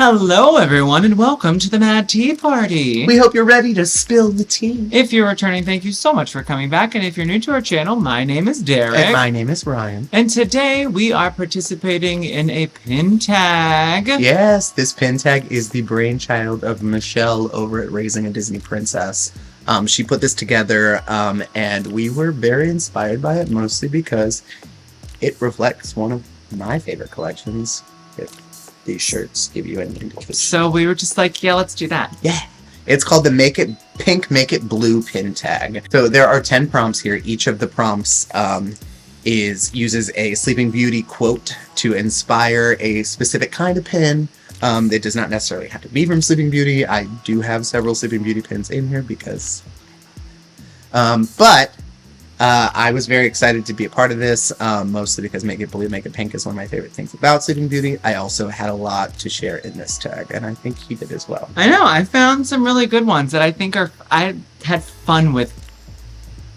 Hello, everyone, and welcome to the Mad Tea Party. We hope you're ready to spill the tea. If you're returning, thank you so much for coming back. And if you're new to our channel, my name is Derek. And my name is Ryan. And today we are participating in a pin tag. Yes, this pin tag is the brainchild of Michelle over at Raising a Disney Princess. She put this together, and we were very inspired by it, mostly because it reflects one of my favorite collections. These shirts give you an indication. So we were just like, yeah, let's do that. Yeah. It's called the Make It Pink, Make It Blue pin tag. So there are 10 prompts here. Each of the prompts uses a Sleeping Beauty quote to inspire a specific kind of pin. It does not necessarily have to be from Sleeping Beauty. I do have several Sleeping Beauty pins in here because... I was very excited to be a part of this, mostly because Make It Blue, Make It Pink is one of my favorite things about Sleeping Beauty. I also had a lot to share in this tag, and I think he did as well. I know, I found some really good ones that I think I had fun with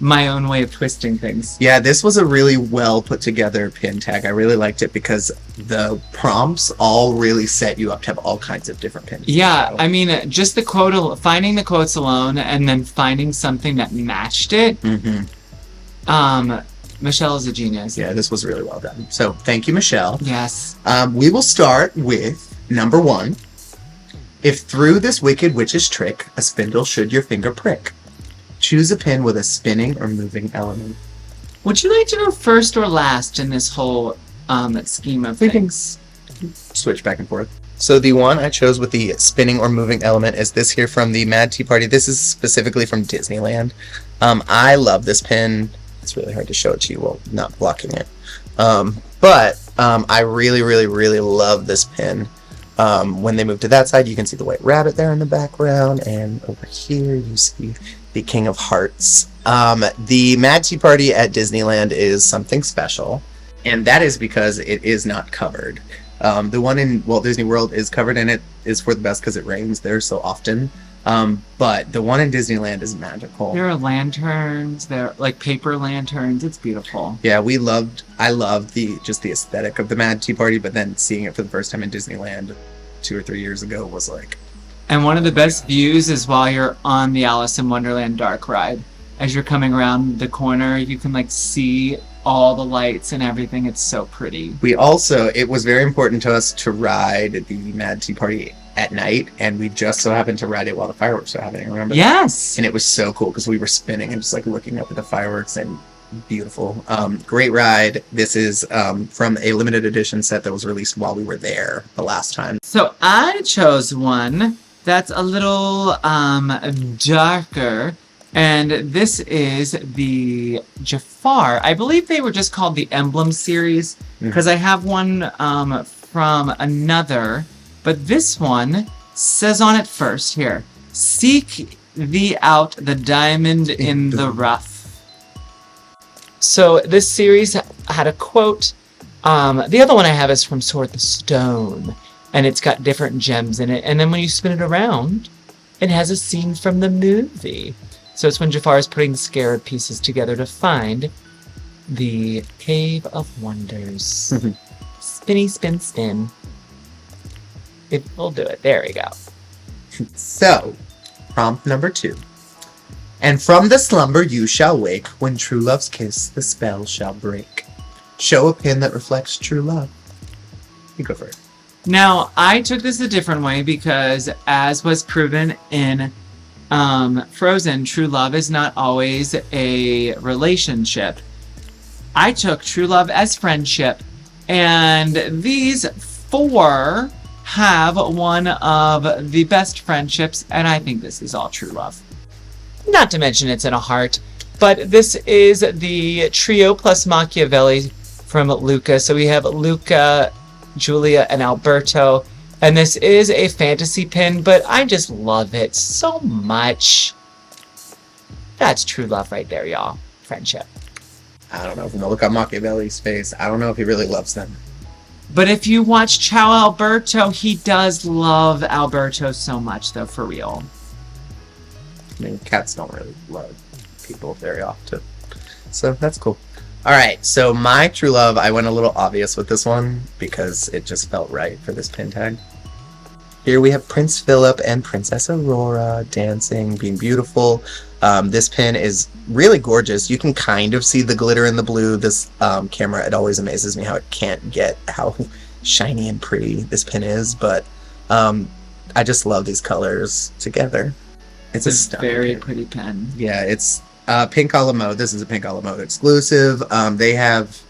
my own way of twisting things. Yeah, this was a really well put together pin tag. I really liked it because the prompts all really set you up to have all kinds of different pins. Yeah, I mean, just the quote, finding the quotes alone, and then finding something that matched it. Mm-hmm. Michelle is a genius. Yeah, this was really well done. So thank you, Michelle. Yes. We will start with number 1. If through this wicked witch's trick, a spindle should your finger prick, choose a pin with a spinning or moving element. Would you like to go first or last in this whole scheme of things? Switch back and forth. So the one I chose with the spinning or moving element is this here from the Mad Tea Party. This is specifically from Disneyland. I love this pin. It's really hard to show it to you while not blocking it. But I really, really, really love this pin. When they move to that side, you can see the white rabbit there in the background. And over here, you see the King of Hearts. The Mad Tea Party at Disneyland is something special. And that is because it is not covered. The one in Walt Disney World is covered, and it is for the best because it rains there so often. But the one in Disneyland is magical. There are lanterns. They're like paper lanterns. It's beautiful. Yeah, I loved the aesthetic of the Mad Tea Party, but then seeing it for the first time in Disneyland 2 or 3 years ago was like... And one of the best views is while you're on the Alice in Wonderland dark ride. As you're coming around the corner, you can like see all the lights and everything. It's so pretty. It was very important to us to ride the Mad Tea Party at night, and we just so happened to ride it while the fireworks were happening. Remember? Yes. That? And it was so cool because we were spinning and just like looking up at the fireworks, and beautiful. Great ride. This is from a limited edition set that was released while we were there the last time. So I chose one that's a little darker. And this is the Jafar. I believe they were just called the Emblem series because I have one from another. But this one says on it first here, seek thee out the diamond in the rough. So this series had a quote. The other one I have is from Sword the Stone. And it's got different gems in it. And then when you spin it around, it has a scene from the movie. So it's when Jafar is putting the scarab pieces together to find the Cave of Wonders. Spinny, spin, spin. It will do it. There we go. So, prompt number 2. And from the slumber you shall wake, when true love's kiss the spell shall break. Show a pin that reflects true love. You go first. Now, I took this a different way because, as was proven in Frozen, true love is not always a relationship. I took true love as friendship, and these 4 have one of the best friendships, and I think this is all true love. Not to mention it's in a heart, but this is the trio plus Machiavelli from Luca. So we have Luca, Julia, and Alberto. And this is a fantasy pin, but I just love it so much. That's true love right there, y'all. Friendship. I don't know. From the look on Machiavelli's face, I don't know if he really loves them. But if you watch Ciao Alberto, he does love Alberto so much, though, for real. I mean, cats don't really love people very often. So that's cool. Alright, so my true love, I went a little obvious with this one because it just felt right for this pin tag. Here we have Prince Philip and Princess Aurora dancing, being beautiful. This pin is really gorgeous. You can kind of see the glitter in the blue. This camera, it always amazes me how it can't get how shiny and pretty this pin is, but I just love these colors together. It's a very pretty pen. Yeah, it's Pink a la Mode. This is a Pink a la Mode exclusive. They have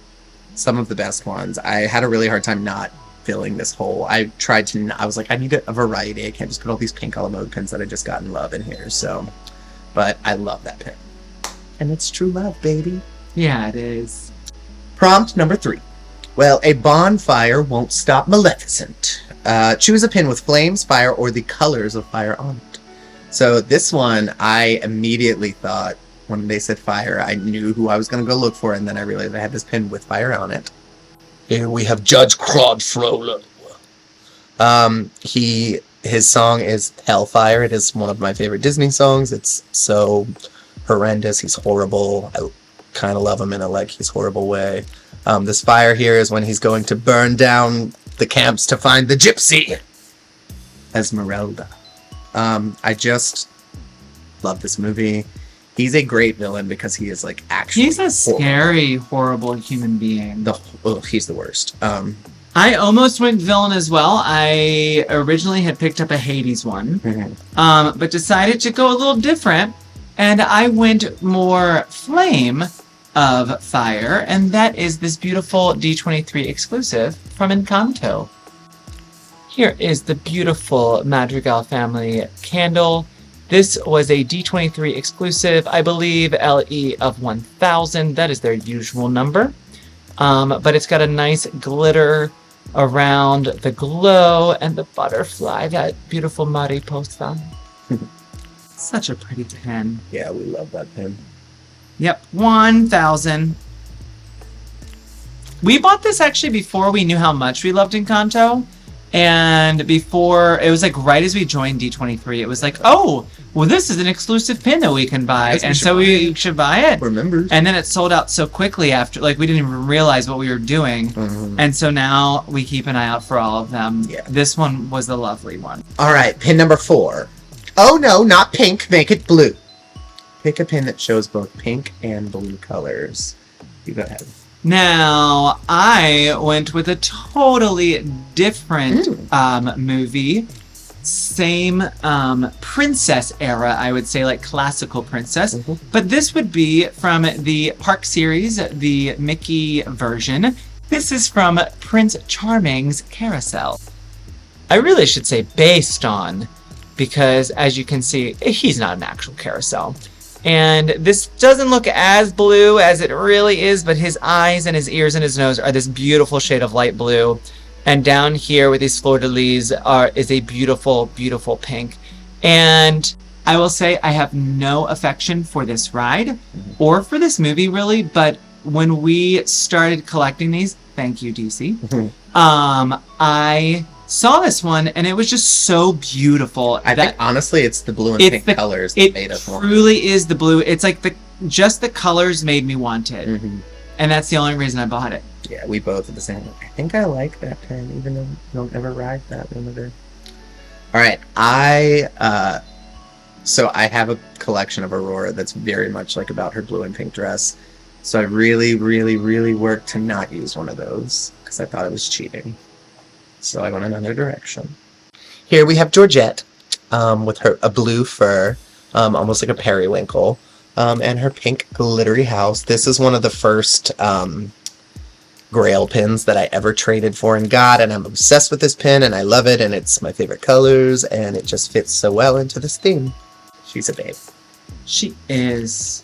some of the best ones. I had a really hard time not filling this hole. I tried to, I was like, I need a variety. I can't just put all these Pink a la Mode pins that I just got in love in here. So, but I love that pin. And it's true love, baby. Yeah, it is. Prompt number 3. Well, a bonfire won't stop Maleficent. Choose a pin with flames, fire, or the colors of fire on it. So this one, I immediately thought, when they said fire, I knew who I was going to go look for, and then I realized I had this pin with fire on it. Here we have Judge Claude Frollo. His song is Hellfire. It is one of my favorite Disney songs. It's so horrendous. He's horrible. I kind of love him in a like he's horrible way. This fire here is when he's going to burn down the camps to find the gypsy Esmeralda. I just love this movie. He's a great villain because he is like actually he's a scary, horrible human being. He's the worst. I almost went villain as well. I originally had picked up a Hades one, but decided to go a little different, and I went more flame of fire, and that is this beautiful D23 exclusive from Encanto. Here is the beautiful Madrigal family candle. This was a D23 exclusive, I believe LE of 1000. That is their usual number. But it's got a nice glitter around the glow and the butterfly, that beautiful mariposa. Such a pretty pen. Yeah, we love that pen. Yep, 1000. We bought this actually before we knew how much we loved Encanto. And before, it was like right as we joined D23, it was like, oh, well, this is an exclusive pin that we can buy. And so we should buy it. We're members. And then it sold out so quickly after, like, we didn't even realize what we were doing. And so now we keep an eye out for all of them. Yeah. This one was the lovely one. All right, pin number 4. Oh, no, not pink. Make it blue. Pick a pin that shows both pink and blue colors. You go ahead. Now, I went with a totally different movie. Same princess era, I would say, like classical princess. But this would be from the Park series, the Mickey version. This is from Prince Charming's Carousel. I really should say based on, because as you can see, he's not an actual carousel. And this doesn't look as blue as it really is, but his eyes and his ears and his nose are this beautiful shade of light blue. And down here with these fleur-de-lis is a beautiful, beautiful pink. And I will say I have no affection for this ride or for this movie really, but when we started collecting these, thank you DC, I saw this one and it was just so beautiful. I think honestly it's the blue and pink colors that made us want it. It truly is the blue. It's like just the colors made me want it. And that's the only reason I bought it. Yeah, we both are the same. I think I like that pen, even though we don't ever ride that limited. Alright, so I have a collection of Aurora that's very much like about her blue and pink dress. So I really, really, really worked to not use one of those because I thought it was cheating. So I went another direction. Here we have Georgette with a blue fur, almost like a periwinkle, and her pink glittery house. This is one of the first Grail pins that I ever traded for and got, and I'm obsessed with this pin, and I love it, and it's my favorite colors, and it just fits so well into this theme. She's a babe. She is.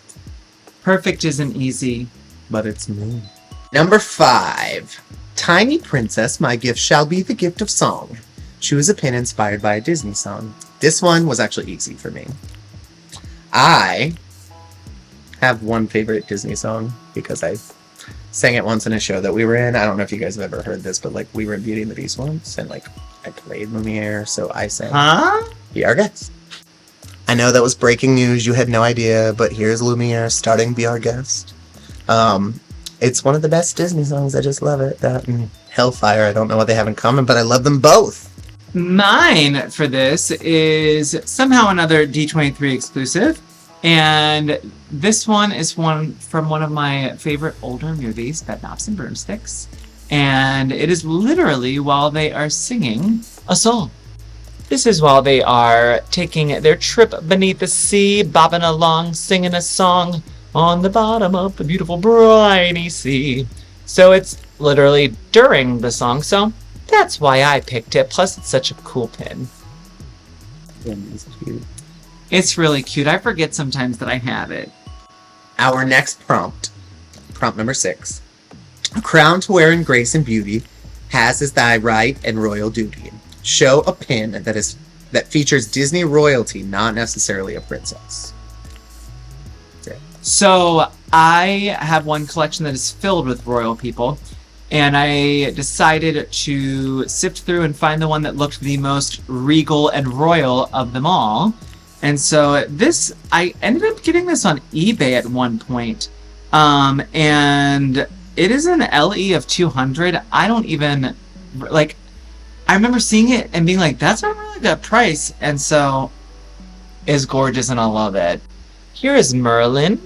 Perfect isn't easy. But it's me. Number 5. Tiny Princess, my gift shall be the gift of song. Choose a pin inspired by a Disney song. This one was actually easy for me. I have one favorite Disney song because I sang it once in a show that we were in. I don't know if you guys have ever heard this, but like we were in Beauty and the Beast once, and like I played Lumiere, so I sang Be Our Guest. I know that was breaking news, you had no idea, but here's Lumiere starting Be Our Guest. It's one of the best Disney songs, I just love it. That and Hellfire, I don't know what they have in common, but I love them both. Mine for this is somehow another D23 exclusive. And this one is one from one of my favorite older movies, Bedknobs and Broomsticks. And it is literally while they are singing a song. This is while they are taking their trip beneath the sea, bobbing along, singing a song on the bottom of the beautiful briny sea. So it's literally during the song, so that's why I picked it. Plus, it's such a cool pin. Yeah, it's cute. It's really cute. I forget sometimes that I have it. Our next prompt number 6. A crown to wear in grace and beauty, has as thy right and royal duty. Show a pin that features Disney royalty, not necessarily a princess. So I have one collection that is filled with royal people, and I decided to sift through and find the one that looked the most regal and royal of them all. And so this, I ended up getting this on eBay at one point. And it is an LE of 200. I don't even, like, I remember seeing it and being like, that's a really good price. And so it's gorgeous and I love it. Here is Merlin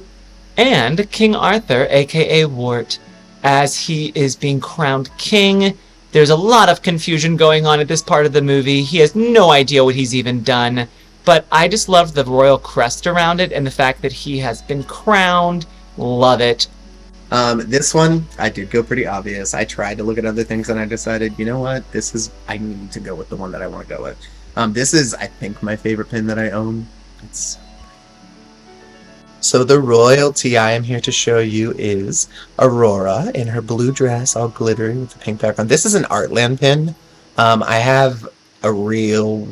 and King Arthur, aka Wart, as he is being crowned king. There's a lot of confusion going on at this part of the movie. He has no idea what he's even done. But I just love the royal crest around it and the fact that he has been crowned. Love it. This one, I did go pretty obvious. I tried to look at other things and I decided, you know what? I need to go with the one that I want to go with. This is, I think, my favorite pin that I own. So the royalty I am here to show you is Aurora in her blue dress, all glittery with the pink background. This is an ArtLand pin. I have a real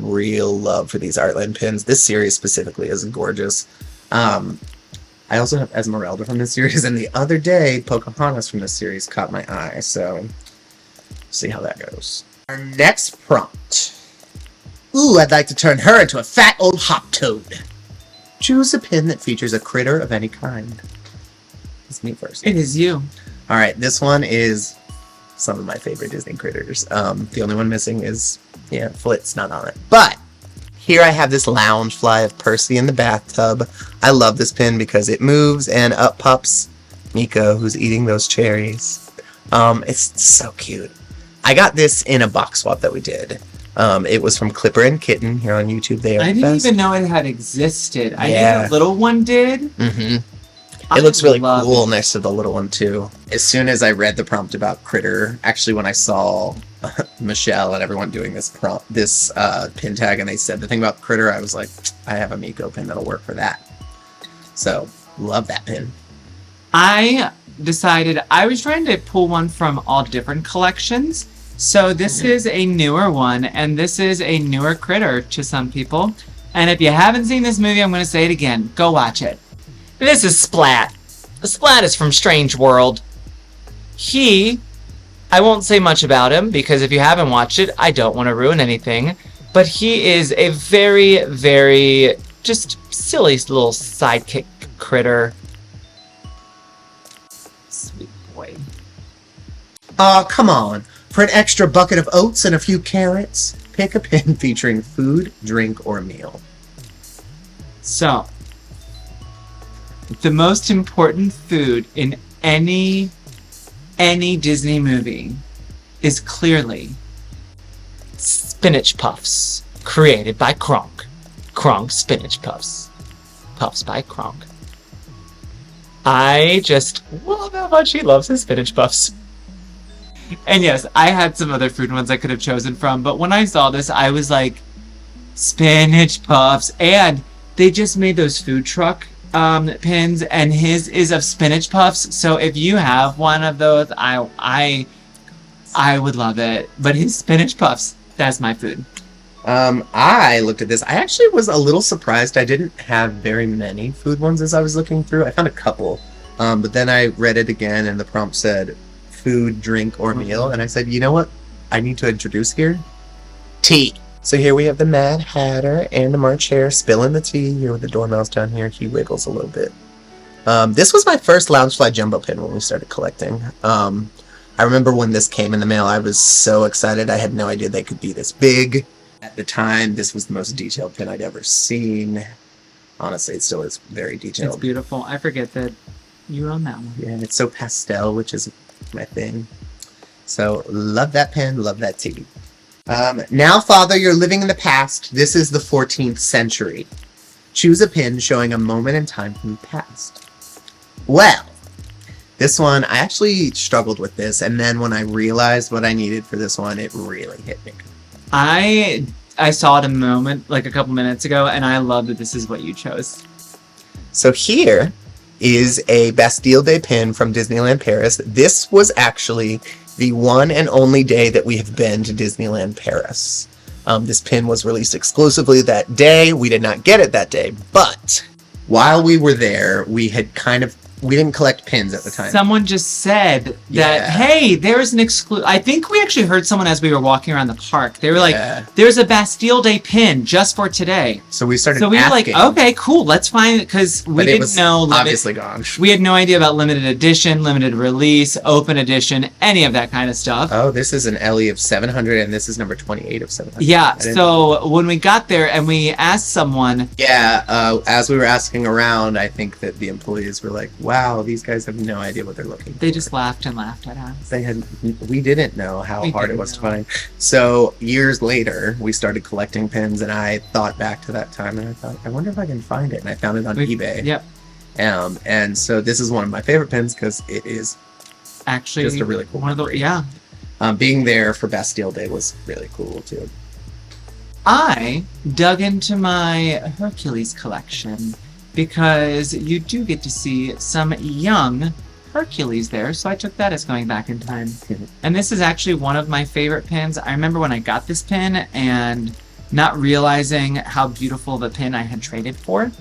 love for these ArtLand pins. This series specifically is gorgeous. I also have Esmeralda from this series, and the other day, Pocahontas from this series caught my eye, so see how that goes. Our next prompt. Ooh, I'd like to turn her into a fat old hop toad. Choose a pin that features a critter of any kind. It's me first. It is you. Alright, this one is some of my favorite Disney critters. The only one missing is, Flit's not on it. But here I have this Loungefly of Percy in the bathtub. I love this pin because it moves and up pops Miko, who's eating those cherries. It's so cute. I got this in a box swap that we did. It was from Clipper and Kitten here on YouTube. They are I the didn't best. even know it had existed. I Yeah. knew the little one did. Mm-hmm. I It looks really love cool it. next to the little one too. As soon as I read the prompt about Critter, actually when I saw Michelle and everyone doing this pin tag and they said the thing about Critter, I was like, I have a Miko pin that'll work for that. So, love that pin. I decided I was trying to pull one from all different collections. So this is a newer one, and this is a newer critter to some people. And if you haven't seen this movie, I'm going to say it again. Go watch it. This is Splat. Splat is from Strange World. I won't say much about him, because if you haven't watched it, I don't want to ruin anything. But he is a very, very just silly little sidekick critter. Sweet boy. Aw, come on. For an extra bucket of oats and a few carrots, pick a pin featuring food, drink, or meal. So, the most important food in any Disney movie is clearly spinach puffs, created by Kronk. Kronk spinach puffs. Puffs by Kronk. I just love how much he loves his spinach puffs. And yes, I had some other food ones I could have chosen from, but when I saw this, I was like, spinach puffs. And they just made those food truck pins, and his is of spinach puffs. So if you have one of those, I would love it. But his spinach puffs, that's my food. I looked at this. I actually was a little surprised I didn't have very many food ones as I was looking through. I found a couple. But then I read it again, and the prompt said food, drink, or meal. And I said, you know what I need to introduce here? Tea. So here we have the Mad Hatter and the March Hare spilling the tea here with the dormouse down here. He wiggles a little bit. This was my first Loungefly jumbo pin when we started collecting. I remember when this came in the mail, I was so excited. I had no idea they could be this big. At the time, this was the most detailed pin I'd ever seen. Honestly, it still is very detailed. It's beautiful. I forget that you own that one. Yeah, it's so pastel, which is my thing. So, love that pen, love that tea. Now, Father, you're living in the past. This is the 14th century. Choose a pin showing a moment in time from the past. Well, this one, I actually struggled with this, and then when I realized what I needed for this one, it really hit me. I saw it a couple minutes ago, and I love that this is what you chose. So here is a Bastille Day pin from Disneyland Paris. This was actually the one and only day that we have been to Disneyland Paris. This pin was released exclusively that day. We did not get it that day, but while we were there, we didn't collect pins at the time. Someone just said that, hey, there's an I think we actually heard someone as we were walking around the park. They were like, there's a Bastille Day pin just for today. So we started So we were like, asking. okay, cool, let's find it, because we didn't know. Obviously gone. We had no idea about limited edition, limited release, open edition, any of that kind of stuff. Oh, this is an Ellie of 700, and this is number 28 of 700. Yeah, so when we got there and we asked someone... Yeah, as we were asking around, I think that the employees were like, wow, these guys have no idea what they're looking for. They just laughed and laughed at us. We didn't know how hard it was to find. So years later, we started collecting pins, and I thought back to that time, and I thought, I wonder if I can find it. And I found it on eBay. Yep. And so this is one of my favorite pins because it is actually just a really cool one of the yeah. Being there for Bastille Day was really cool too. I dug into my Hercules collection because you do get to see some young Hercules there, so I took that as going back in time. And this is actually one of my favorite pins. I remember when I got this pin and not realizing how beautiful the pin I had traded for.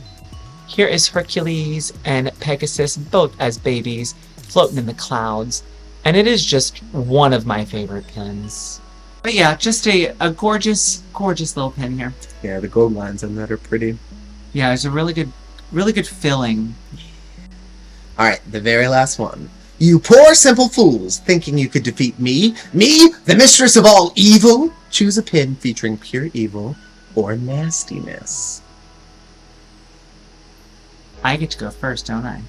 Here is Hercules and Pegasus, both as babies, floating in the clouds. And it is just one of my favorite pins. But yeah, just a gorgeous, gorgeous little pin here. Yeah, the gold lines on that are pretty. Yeah, it's a really good filling. Alright, the very last one. You poor simple fools, thinking you could defeat me? Me, the mistress of all evil? Choose a pin featuring pure evil or nastiness. I get to go first, don't I?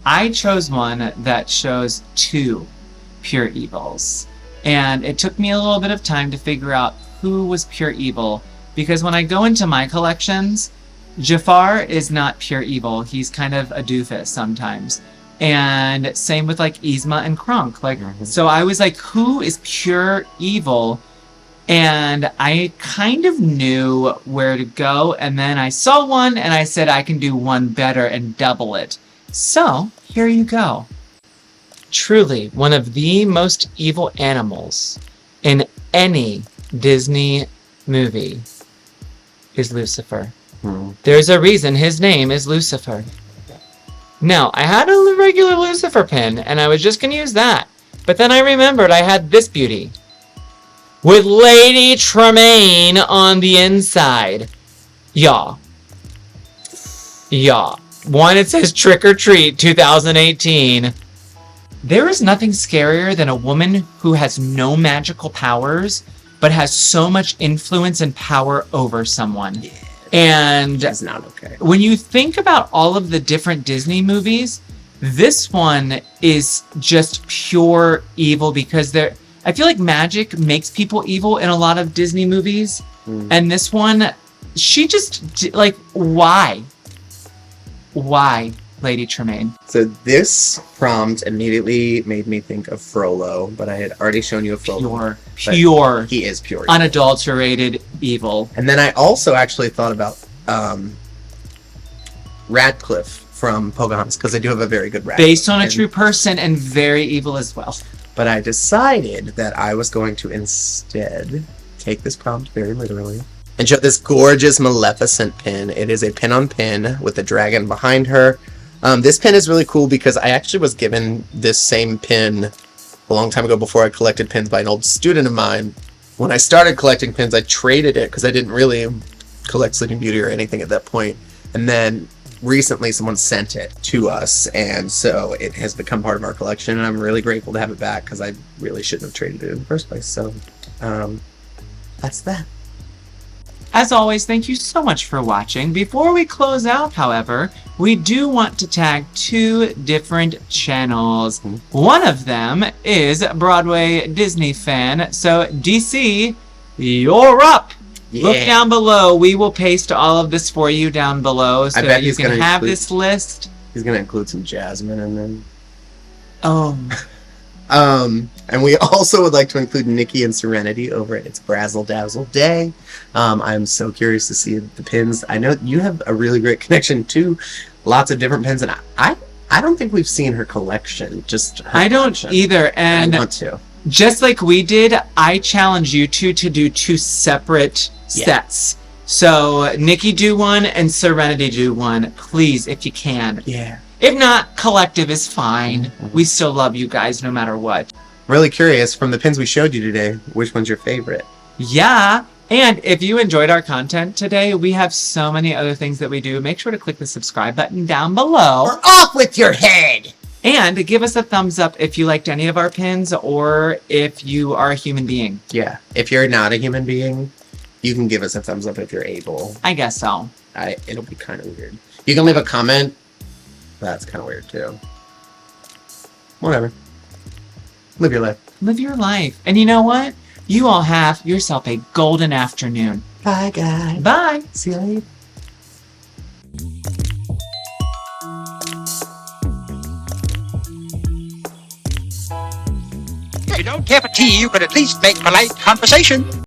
I chose one that shows two pure evils. And it took me a little bit of time to figure out who was pure evil. Because when I go into my collections, Jafar is not pure evil. He's kind of a doofus sometimes. And same with like Yzma and Kronk. So I was like, who is pure evil? And I kind of knew where to go. And then I saw one and I said I can do one better and double it. So here you go. Truly one of the most evil animals in any Disney movie is Lucifer. There's a reason his name is Lucifer. Now, I had a regular Lucifer pin, and I was just going to use that. But then I remembered I had this beauty. With Lady Tremaine on the inside. Yeah. One, it says Trick or Treat 2018. There is nothing scarier than a woman who has no magical powers, but has so much influence and power over someone. Yeah. And it's not okay. When you think about all of the different Disney movies, this one is just pure evil because I feel like magic makes people evil in a lot of Disney movies. And this one, she just, like, why? Why, Lady Tremaine? So this prompt immediately made me think of Frollo, but I had already shown you a Frollo. Pure. He is pure. Unadulterated evil. And then I also actually thought about Radcliffe from Pocahontas, because I do have a very good Radcliffe. Based on a true person and very evil as well. But I decided that I was going to instead take this prompt very literally and show this gorgeous Maleficent pin. It is a pin-on-pin with a dragon behind her. This pin is really cool because I actually was given this same pin a long time ago before I collected pins by an old student of mine. When I started collecting pins, I traded it because I didn't really collect Sleeping Beauty or anything at that point. And then recently someone sent it to us, and so it has become part of our collection, and I'm really grateful to have it back because I really shouldn't have traded it in the first place. So that's that. As always, thank you so much for watching. Before we close out, however, we do want to tag 2 different channels. One of them is Broadway Disney Fan. So, DC, you're up! Yeah. Look down below. We will paste all of this for you down below so I bet that you he's can gonna have include- this list. He's gonna include some Jasmine in them. Oh. And we also would like to include Nikki and Serenity over at It's Brazzle Dazzle Day. I'm so curious to see the pins. I know you have a really great connection to lots of different pins, and I don't think we've seen her collection. Just her I don't collection. either. And I want to. just like we did, I challenge you two to do 2 separate sets. So Nikki do one and Serenity do one, please, if you can. Yeah. If not, collective is fine. We still love you guys no matter what. Really curious, from the pins we showed you today, which one's your favorite? Yeah. And if you enjoyed our content today, we have so many other things that we do. Make sure to click the subscribe button down below. Or off with your head! And give us a thumbs up if you liked any of our pins or if you are a human being. Yeah. If you're not a human being, you can give us a thumbs up if you're able. I guess so. It'll be kind of weird. You can leave a comment. That's kind of weird too. Whatever. Live your life. Live your life. And you know what? You all have yourself a golden afternoon. Bye, guys. Bye. See you later. If you don't care for tea, you could at least make polite conversation.